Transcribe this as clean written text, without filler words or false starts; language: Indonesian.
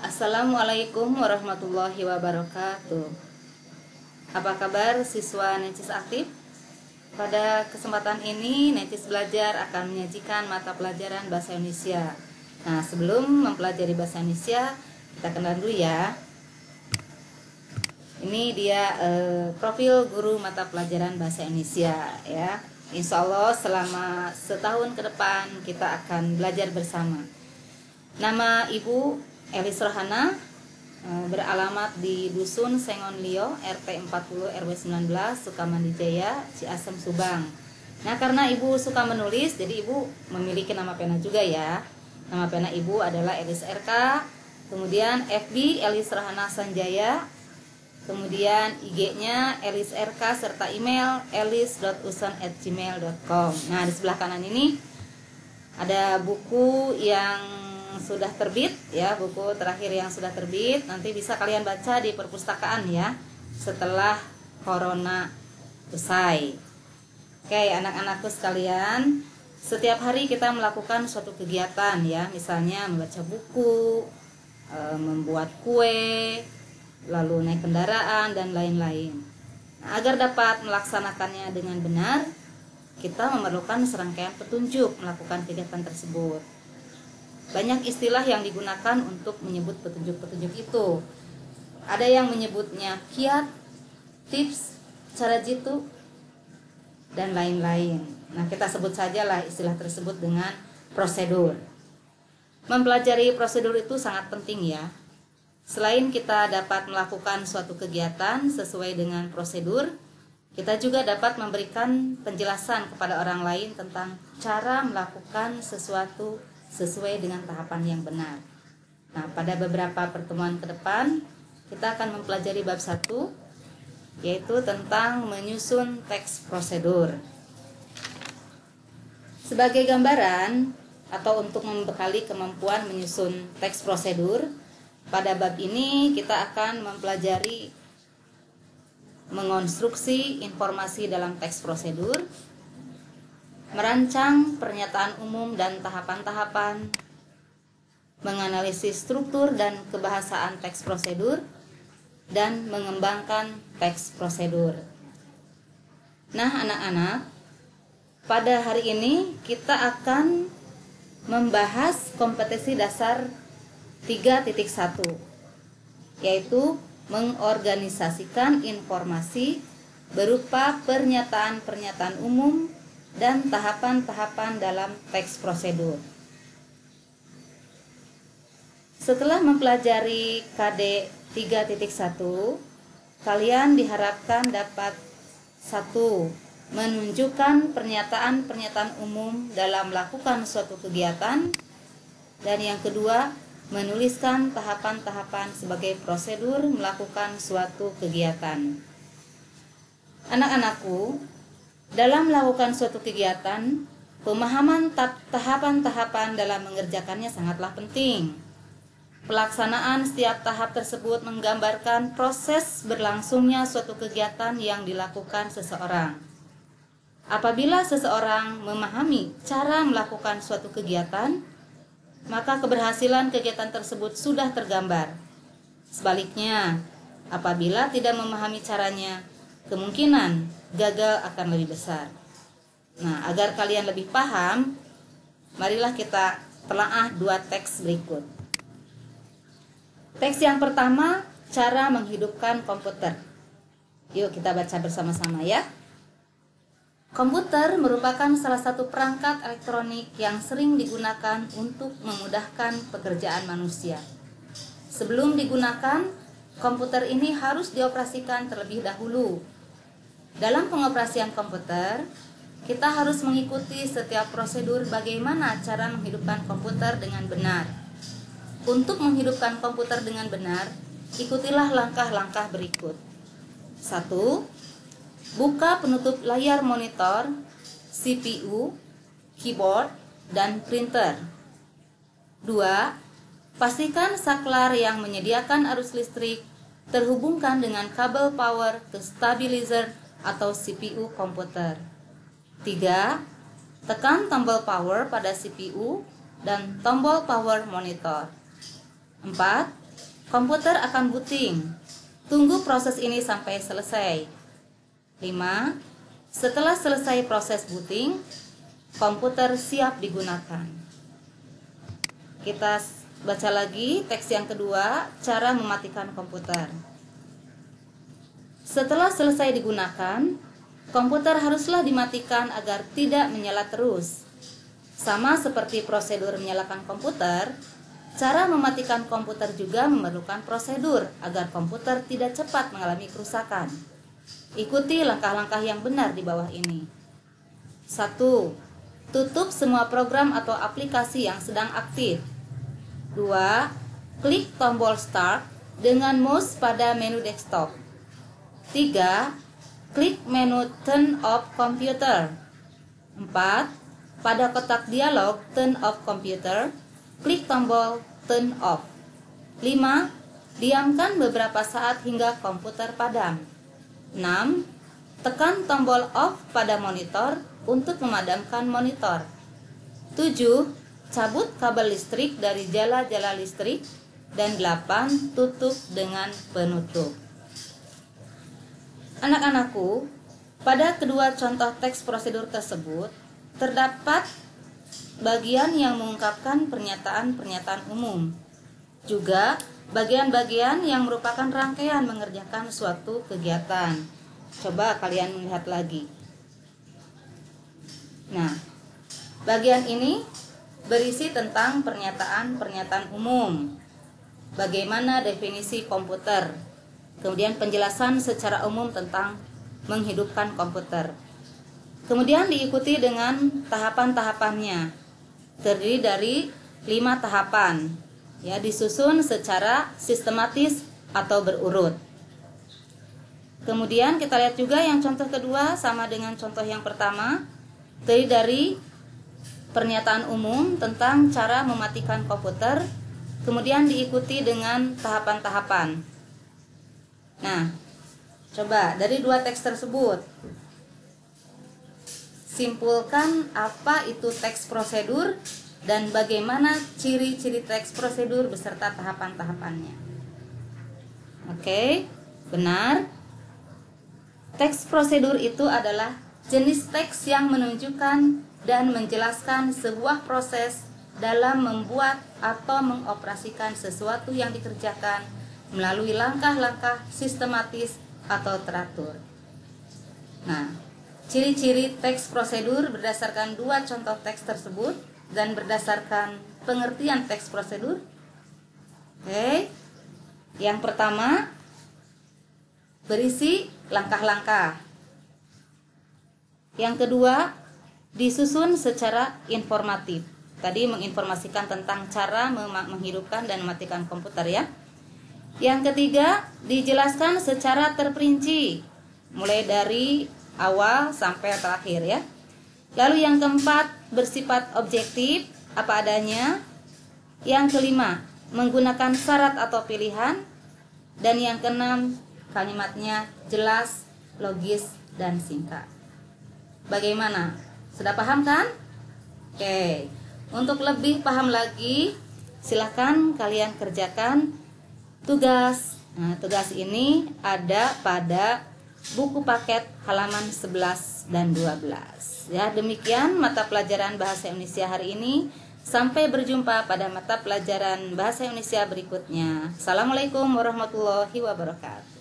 Assalamualaikum warahmatullahi wabarakatuh. Apa kabar siswa Necis Aktif? Pada kesempatan ini Necis Belajar akan menyajikan mata pelajaran Bahasa Indonesia. Nah, sebelum mempelajari Bahasa Indonesia, kita kenal dulu ya. Ini dia profil guru mata pelajaran Bahasa Indonesia ya. Insya Allah selama setahun ke depan kita akan belajar bersama. Nama Ibu Elis Rohana, beralamat di Dusun Sengon Lio, RT 40 RW 19, Sukamandi Jaya, Ciasem, Subang. Nah, karena Ibu suka menulis, jadi Ibu memiliki nama pena juga ya. Nama pena Ibu adalah Elis RK, kemudian FB Elis Rohana Sanjaya, kemudian IG-nya Elis RK serta email elis.uson@gmail.com. Nah, di sebelah kanan ini ada buku yang sudah terbit ya, buku terakhir yang sudah terbit, nanti bisa kalian baca di perpustakaan ya setelah corona usai. Oke, anak-anakku sekalian, setiap hari kita melakukan suatu kegiatan ya, misalnya membaca buku, membuat kue, lalu naik kendaraan dan lain-lain. Nah, agar dapat melaksanakannya dengan benar, kita memerlukan serangkaian petunjuk melakukan kegiatan tersebut. Banyak istilah yang digunakan untuk menyebut petunjuk-petunjuk itu. Ada yang menyebutnya kiat, tips, cara jitu, dan lain-lain. Nah, kita sebut sajalah istilah tersebut dengan prosedur. Mempelajari prosedur itu sangat penting ya. Selain kita dapat melakukan suatu kegiatan sesuai dengan prosedur, kita juga dapat memberikan penjelasan kepada orang lain tentang cara melakukan sesuatu sesuai dengan tahapan yang benar. Nah, pada beberapa pertemuan ke depan kita akan mempelajari bab 1, yaitu tentang menyusun teks prosedur. Sebagai gambaran atau untuk membekali kemampuan menyusun teks prosedur, pada bab ini kita akan mempelajari mengonstruksi informasi dalam teks prosedur, merancang pernyataan umum dan tahapan-tahapan, menganalisis struktur dan kebahasaan teks prosedur, dan mengembangkan teks prosedur. Nah, anak-anak, pada hari ini kita akan membahas kompetensi dasar 3.1, yaitu mengorganisasikan informasi berupa pernyataan-pernyataan umum dan tahapan-tahapan dalam teks prosedur. Setelah mempelajari KD 3.1, kalian diharapkan dapat 1. Menunjukkan pernyataan-pernyataan umum dalam melakukan suatu kegiatan, dan yang kedua, menuliskan tahapan-tahapan sebagai prosedur melakukan suatu kegiatan. Anak-anakku, dalam melakukan suatu kegiatan, pemahaman tahapan-tahapan dalam mengerjakannya sangatlah penting. Pelaksanaan setiap tahap tersebut menggambarkan proses berlangsungnya suatu kegiatan yang dilakukan seseorang. Apabila seseorang memahami cara melakukan suatu kegiatan, maka keberhasilan kegiatan tersebut sudah tergambar. Sebaliknya, apabila tidak memahami caranya, kemungkinan gagal akan lebih besar. Nah, agar kalian lebih paham, marilah kita telaah 2 teks berikut. Teks yang pertama, cara menghidupkan komputer. Yuk kita baca bersama-sama ya. Komputer merupakan salah satu perangkat elektronik yang sering digunakan untuk memudahkan pekerjaan manusia. Sebelum digunakan, komputer ini harus dioperasikan terlebih dahulu. Dalam pengoperasian komputer, kita harus mengikuti setiap prosedur bagaimana cara menghidupkan komputer dengan benar. Untuk menghidupkan komputer dengan benar, ikutilah langkah-langkah berikut. 1. Buka penutup layar monitor, CPU, keyboard, dan printer. 2. Pastikan saklar yang menyediakan arus listrik terhubungkan dengan kabel power ke stabilizer atau CPU komputer. 3. Tekan tombol power pada CPU dan tombol power monitor. 4. komputer akan booting. Tunggu proses ini sampai selesai. 5. Setelah selesai proses booting, komputer siap digunakan. Kita baca lagi teks yang kedua, cara mematikan komputer. Setelah selesai digunakan, komputer haruslah dimatikan agar tidak menyala terus. Sama seperti prosedur menyalakan komputer, cara mematikan komputer juga memerlukan prosedur agar komputer tidak cepat mengalami kerusakan. Ikuti langkah-langkah yang benar di bawah ini. 1. Tutup semua program atau aplikasi yang sedang aktif. 2. Klik tombol Start dengan mouse pada menu desktop. 3. Klik menu Turn Off Computer. 4. Pada kotak dialog Turn Off Computer, klik tombol Turn Off. 5. Diamkan beberapa saat hingga komputer padam. 6. Tekan tombol Off pada monitor untuk memadamkan monitor. 7. Cabut kabel listrik dari jala-jala listrik. Dan 8. Tutup dengan penutup. Anak-anakku, pada kedua contoh teks prosedur tersebut terdapat bagian yang mengungkapkan pernyataan-pernyataan umum. Juga bagian-bagian yang merupakan rangkaian mengerjakan suatu kegiatan. Coba kalian melihat lagi. Nah, bagian ini berisi tentang pernyataan-pernyataan umum. Bagaimana definisi komputer? Kemudian penjelasan secara umum tentang menghidupkan komputer. Kemudian diikuti dengan tahapan-tahapannya. Terdiri dari 5 tahapan. Ya, disusun secara sistematis atau berurut. Kemudian kita lihat juga yang contoh kedua sama dengan contoh yang pertama. Terdiri dari pernyataan umum tentang cara mematikan komputer, kemudian diikuti dengan tahapan-tahapan. Nah, coba dari 2 teks tersebut, simpulkan apa itu teks prosedur dan bagaimana ciri-ciri teks prosedur beserta tahapan-tahapannya. Oke, benar. Teks prosedur itu adalah jenis teks yang menunjukkan dan menjelaskan sebuah proses dalam membuat atau mengoperasikan sesuatu yang dikerjakan melalui langkah-langkah sistematis atau teratur. Nah, ciri-ciri teks prosedur berdasarkan 2 contoh teks tersebut dan berdasarkan pengertian teks prosedur. Oke. Yang pertama, berisi langkah-langkah. Yang kedua, disusun secara informatif. Tadi menginformasikan tentang cara menghidupkan dan mematikan komputer ya. Yang ketiga, dijelaskan secara terperinci, mulai dari awal sampai terakhir ya. Lalu yang keempat, bersifat objektif, apa adanya. Yang kelima, menggunakan syarat atau pilihan. Dan yang keenam, kalimatnya jelas, logis, dan singkat. Bagaimana? Sudah paham kan? Oke. Untuk lebih paham lagi, silahkan kalian kerjakan tugas. Nah, tugas ini ada pada buku paket halaman 11 dan 12. Ya, demikian mata pelajaran Bahasa Indonesia hari ini. Sampai berjumpa pada mata pelajaran Bahasa Indonesia berikutnya. Assalamualaikum warahmatullahi wabarakatuh.